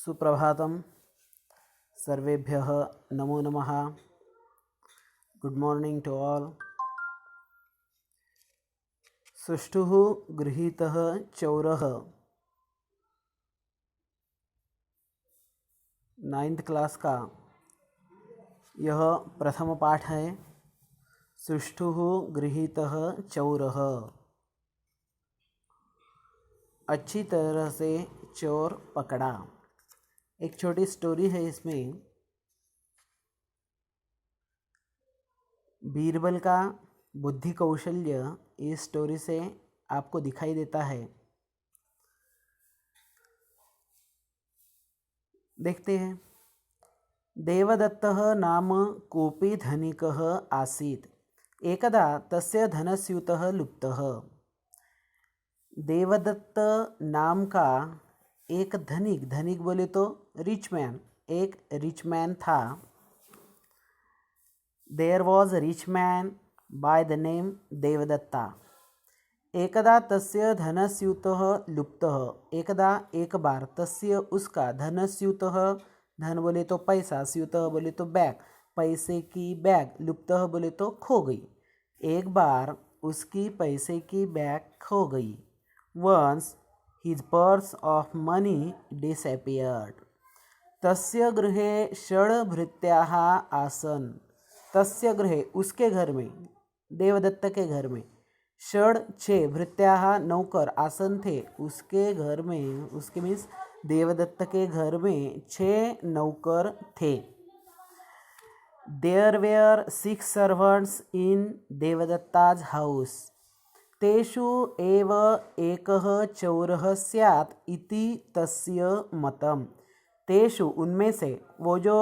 सुप्रभातं सर्वेभ्यः नमो नमः। Good morning to all. सुष्ठुः गृहीतः चौरः 9th क्लास का यह प्रथम पाठ है। सुष्ठुः गृहीतः चौरः, अच्छी तरह से चोर पकड़ा। एक छोटी स्टोरी है इसमें। बीरबल का बुद्धि कौशल्य इस स्टोरी से आपको दिखाई देता है। देखते हैं। देवदत्तः नाम कोऽपि धनिकः आसीत्। एकदा तस्य धनस्यूतः लुप्तः। देवदत्त नाम का एक धनिक बोले तो रिच मैन, एक रिच मैन था। There was a rich man by the name Devdatta. एकदा तस्य धनस्यूतः लुप्तः। एकदा एक बार तस्य उसका धनस्यूतः, धन बोले तो पैसा, स्यूतः बोले तो बैग, पैसे की बैग, लुप्तः बोले तो खो गई। एक बार उसकी पैसे की बैग खो गई। Once his purse of money disappeared. तस्य गृहे षड्भृत्याः आसन्। तस्य गृहे उसके घर में, देवदत्त के घर में, षड् 6 भृत्याः नौकर आसन थे उसके घर में। उसके मीन्स देवदत्त के घर में 6 नौकर थे। There were 6 servants in देवदत्ता's house. तेषु एव एकः चोरः स्यात् इति तस्य मतम्। तेषु उनमें से, वो जो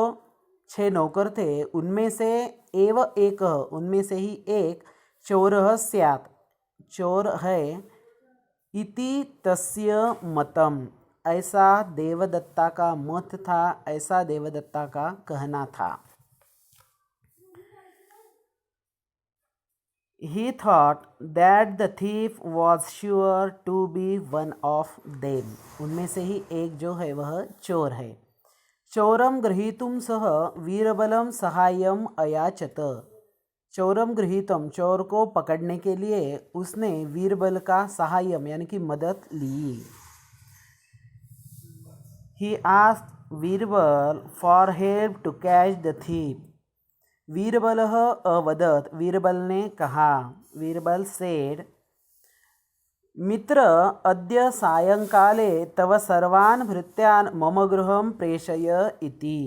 6 नौकर थे उनमें से एव एकः, उनमें से ही एक, चोरः स्यात्, चोर है, इति तस्य मतम्, ऐसा देवदत्ता का मत था, ऐसा देवदत्ता का कहना था। He thought that the thief was sure to be one of them. उनमें से ही एक जो है वह चोर है। चोरम गृहीतुम सह वीरबलम सहायम अयाचत। चोरम गृहीतम, चोर को पकड़ने के लिए उसने वीरबल का सहायम यानी कि मदद ली। He asked wearable for help to catch the thief. वीरबलः अवदत्, वीरबल ने कहा, वीरबल सेड, मित्र अद्य सायंकाले तव सर्वान् भृत्यान् मम गृहं प्रेषय इति।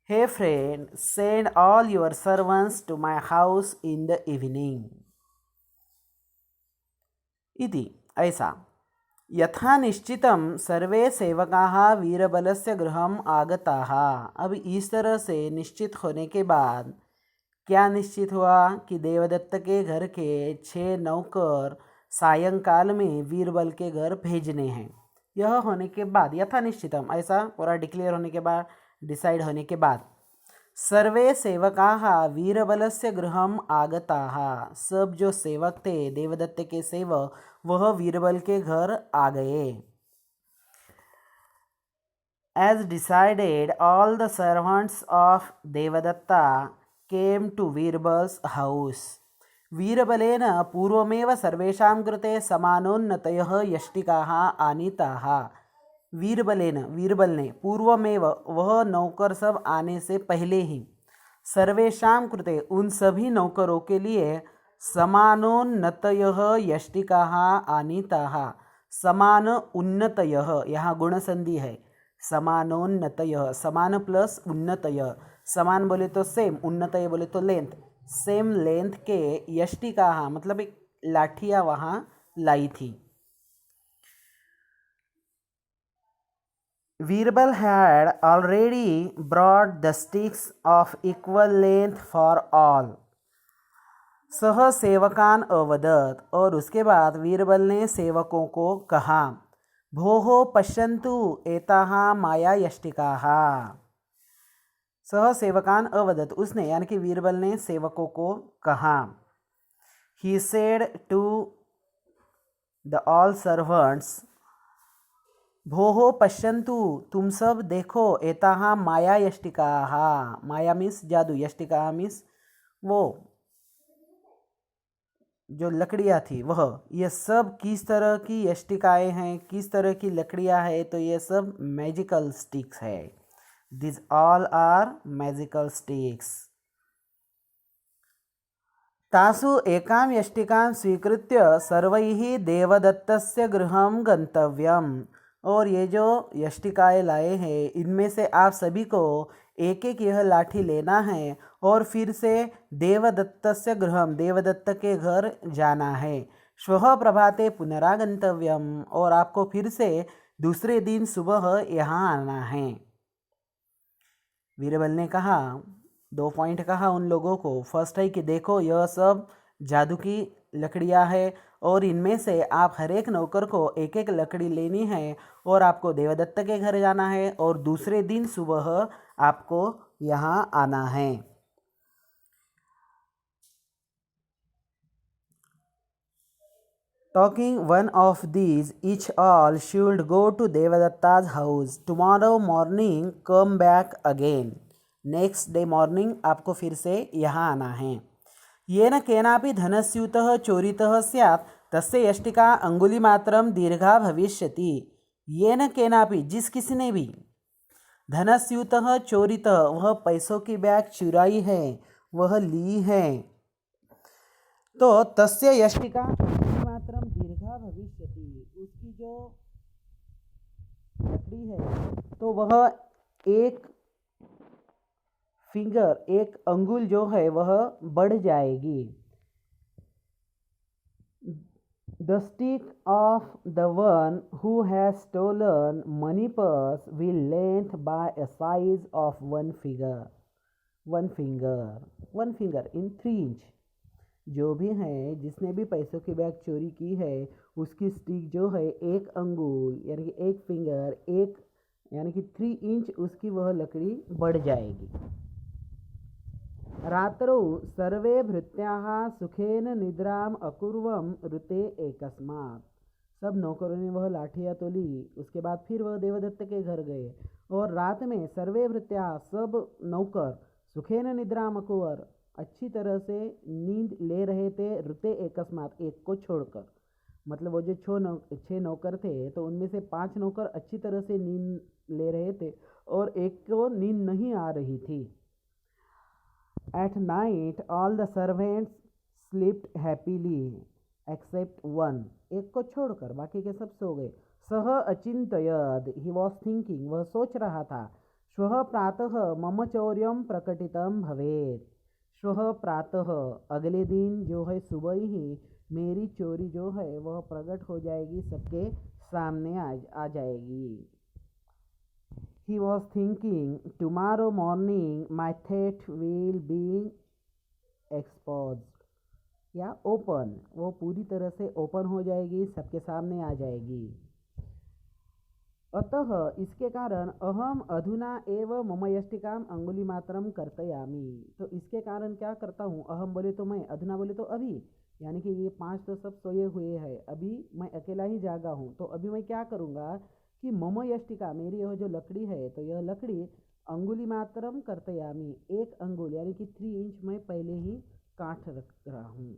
Hey friend, send all your servants to my house in the evening. इति, ऐसा। यथा निश्चितं सर्वे सेवकाः वीरबलस्य गृहम् आगताः। अब इस तरह से निश्चित होने के बाद क्या निश्चित हुआ कि देवदत्त के घर के 6 नौकर सायंकाल में वीरबल के घर भेजने हैं। यह होने के बाद, यथा निश्चितम, ऐसा पूरा डिक्लेयर होने के बाद, डिसाइड होने के बाद, सर्वे सेवकाः वीरबलस्य गृहम् आगताः। सब जो सेवक थे, देवदत्त के सेवक, वह वीरबल के घर आ गए। As decided, all the servants of Devdatta came to वीरबल्स house. वीरबलेन पूर्वमेव सर्वेषां कृते समानोन्नतयः यष्टिकाः आनीताः। वीरबलेन, वीरबल ने, पूर्वमेव, वह नौकर सब आने से पहले ही, सर्वेषां कृते, उन सभी नौकरों के लिए, समानोन्नतयः यष्टिकाः आनीताः। समान उन्नतयः, यहाँ गुण संधि है। समानोन्नतयः, समान प्लस उन्नतयः। समान बोले तो सेम, उन्नतय बोले तो लेंथ, सेम लेंथ के यष्टिकाः मतलब एक लाठियाँ वहाँ लाई थी। Virbal had already brought the sticks of equal length for all. सह सेवकान अवदत्, और उसके बाद वीरबल ने सेवकों को कहा, भोः पश्यन्तु एताः माया यष्टिकाः। सह सेवकान अवदत्, उसने यानी कि वीरबल ने सेवकों को कहा। He said to the all servants, भोः पश्यन्तु, तुम सब देखो, एताः माया यष्टिकाः। माया मीन्स जादू, यष्टिका मीन्स वो जो लकड़ियाँ थी वह। ये सब किस तरह की यष्टिकाएँ हैं, किस तरह की लकड़ियाँ हैं, तो ये सब मैजिकल स्टिक्स है। This all are magical sticks. तासु एकां यष्टिकां स्वीकृत्य सर्वैः देवदत्तस्य गृहं गन्तव्यम्। और ये जो यष्टिकाएँ लाए हैं, इनमें से आप सभी को एक एक यह लाठी लेना है और फिर से देवदत्तस्य गृहं, देवदत्त के घर जाना है। श्वः प्रभाते पुनरागंतव्यम, और आपको फिर से दूसरे दिन सुबह यहाँ आना है। वीरबल ने कहा, 2 पॉइंट कहा उन लोगों को। फर्स्ट है कि देखो, यह सब जादू की लकड़ियाँ है और इनमें से आप हर एक नौकर को एक एक लकड़ी लेनी है और आपको देवदत्त के घर जाना है और दूसरे दिन सुबह आपको यहाँ आना है। Talking one of these, each all should go to Devadatta's house. Tomorrow morning come back again. Next day morning आपको फिर से यहाँ आना है। येन केनापि धनस्यूतः चोरितः स्यात् तस्य यष्टिका अंगुलिमात्रं दीर्घा भविष्यति। येन केनापि, जिस किसी ने भी, धनस्यूतः चोरितः, वह पैसों की बैग चुराई है, वह ली है, तो तस्य यष्टिका मात्रम दीर्घा भविष्यति, उसकी जो लकड़ी है तो वह एक फिंगर, एक अंगुल जो है वह बढ़ जाएगी। The stick of the one who has stolen money purse will length by a size of one finger in 3 inch। जो भी है, जिसने भी पैसों की बैग चोरी की है, उसकी स्टिक जो है एक अंगुल यानी कि एक फिंगर, एक यानी कि 3 इंच उसकी वह लकड़ी बढ़ जाएगी। रात्रौ सर्वे भृत्याः सुखेन निद्राम अकुर्वम ऋते एकस्मात्। सब नौकरों ने वह लाठियाँ तो ली, उसके बाद फिर वह देवदत्त के घर गए और रात में सर्वे भृत्याः, सब नौकर, सुखेन निद्राम अकुर्वम, अच्छी तरह से नींद ले रहे थे, ऋते एकस्मात्, एक को छोड़कर। मतलब वो जो 6 नौकर थे तो उनमें से 5 नौकर अच्छी तरह से नींद ले रहे थे और एक को नींद नहीं आ रही थी। At night all the servants slept happily except one, एक को छोड़कर बाकी के सब सो गए। सह अचिंतयद, he was thinking, वह सोच रहा था। श्वः प्रातः मम चौर्यं प्रकटितं भवेत्। श्वः प्रातः, अगले दिन जो है सुबह ही मेरी चोरी जो है वह प्रकट हो जाएगी, सबके सामने आ जाएगी। He was thinking, tomorrow morning my theft will be exposed, या ओपन, वो पूरी तरह से ओपन हो जाएगी, सबके सामने आ जाएगी। अतः इसके कारण अहम अधुना एव मम यष्टिकाम अंगुली मात्रम कर्तयामी, तो इसके कारण क्या करता हूँ, अहम बोले तो मैं, अधुना बोले तो अभी, यानी कि ये 5 तो सब सोए हुए हैं, अभी मैं अकेला ही जागा हूँ, तो अभी मैं क्या करूँगा कि मम यष्टिका, मेरी यह जो लकड़ी है, तो यह लकड़ी अंगुली मात्रम कर्तयामी, एक अंगुल यानी कि 3 इंच मैं पहले ही काट रख रहा हूँ।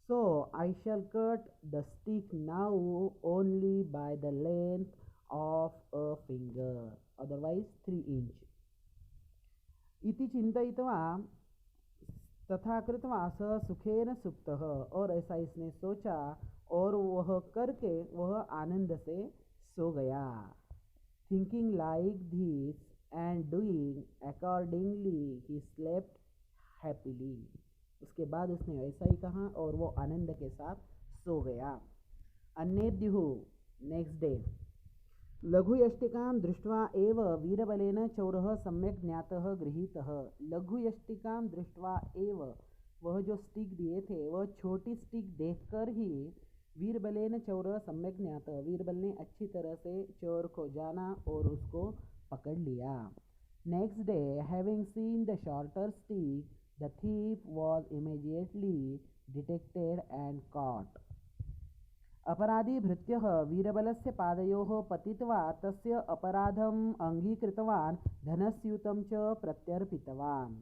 So I shall cut the stick now only by the length of a finger, otherwise 3 inch. इति चिंतयित्वा तथा कृत्वा स सुखेन सुप्तः, और ऐसा इसने सोचा और वह करके वह आनंद से सो गया। Thinking like this and doing accordingly he slept happily, उसके बाद उसने ऐसा ही कहा और वो आनंद के साथ सो गया। अन्येद्युः, नेक्स्ट डे, लघुयष्टिकां दृष्ट्वा एव वीरबलेन चौरः सम्यक् ज्ञातः गृहीतः। लघुयष्टिकां दृष्ट्वा एव, वह जो स्टिक दिए थे वह छोटी स्टिक देखकर ही वीरबलेन चौर सम्यक ज्ञात, वीरबल ने अच्छी तरह से चोर को जाना और उसको पकड़ लिया। Next day, having seen the shorter stick, the thief was immediately detected and caught. अपराधी भृत्यः वीरबलस्य पादयोः पतित्वा तस्य अपराधम् अंगीकृतवान् धनस्यूतं च प्रत्यर्पितवान्।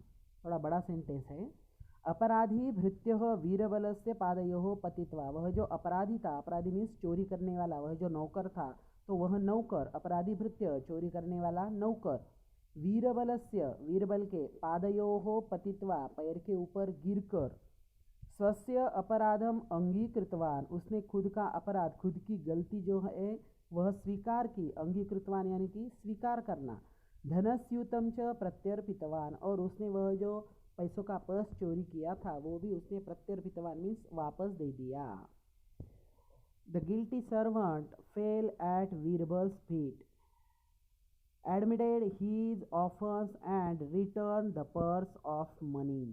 थोड़ा बड़ा सेंटेंस है। अपराधी भृत्यः वीरबलस्य पादयोः पतित्वा, वह जो अपराधी था, अपराधी मीन्स चोरी करने वाला, वह जो नौकर था, तो वह नौकर, अपराधी भृत्य चोरी करने वाला नौकर, वीरबलस्य वीरबल के, पादयोः पतित्वा पैर के ऊपर गिरकर, स्वस्य अपराधम अंगीकृतवान, उसने खुद का अपराध, खुद की गलती जो है वह स्वीकार की, अंगीकृतवान यानी कि स्वीकार करना, धनस्यूतम च प्रत्यर्पितवान, और उसने वह जो पैसों का पर्स चोरी किया था वो भी उसने प्रत्यर्पितवान मीन्स वापस दे दिया। The guilty servant fell at Birbal's feet, admitted his offence and return the purse of money.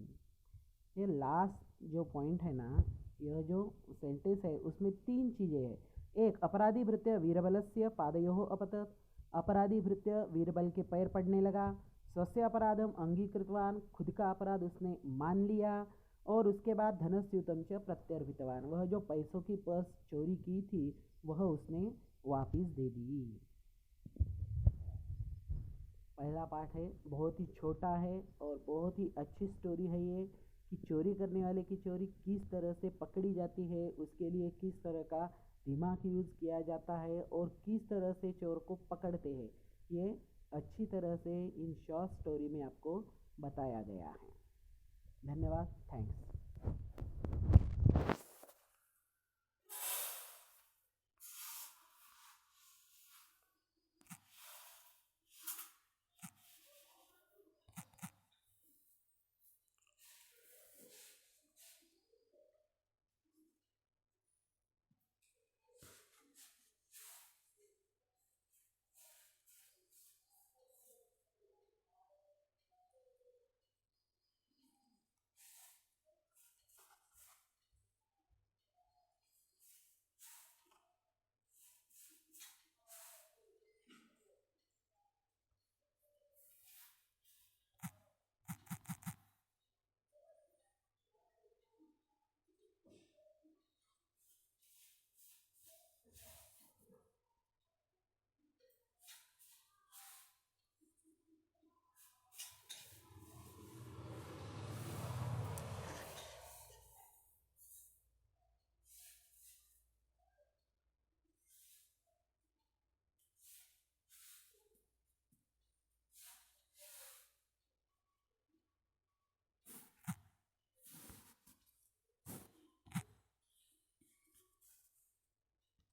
ये लास्ट जो पॉइंट है ना, यह जो सेंटेंस है उसमें तीन चीज़ें हैं। एक, अपराधी भृत्य वीरबलस्य पादयोः अपतत, अपराधी भृत्य वीरबल के पैर पड़ने लगा, स्वस्य अपराधम अंगीकृतवान, खुद का अपराध उसने मान लिया, और उसके बाद धनस्यूतम च प्रत्यर्पितवान, वह जो पैसों की पर्स चोरी की थी वह उसने वापिस दे दी। पहला पार्ट है, बहुत ही छोटा है और बहुत ही अच्छी स्टोरी है ये, कि चोरी करने वाले की चोरी किस तरह से पकड़ी जाती है, उसके लिए किस तरह का दिमाग यूज़ किया जाता है और किस तरह से चोर को पकड़ते हैं, ये अच्छी तरह से इन शॉर्ट स्टोरी में आपको बताया गया है। धन्यवाद, थैंक्स।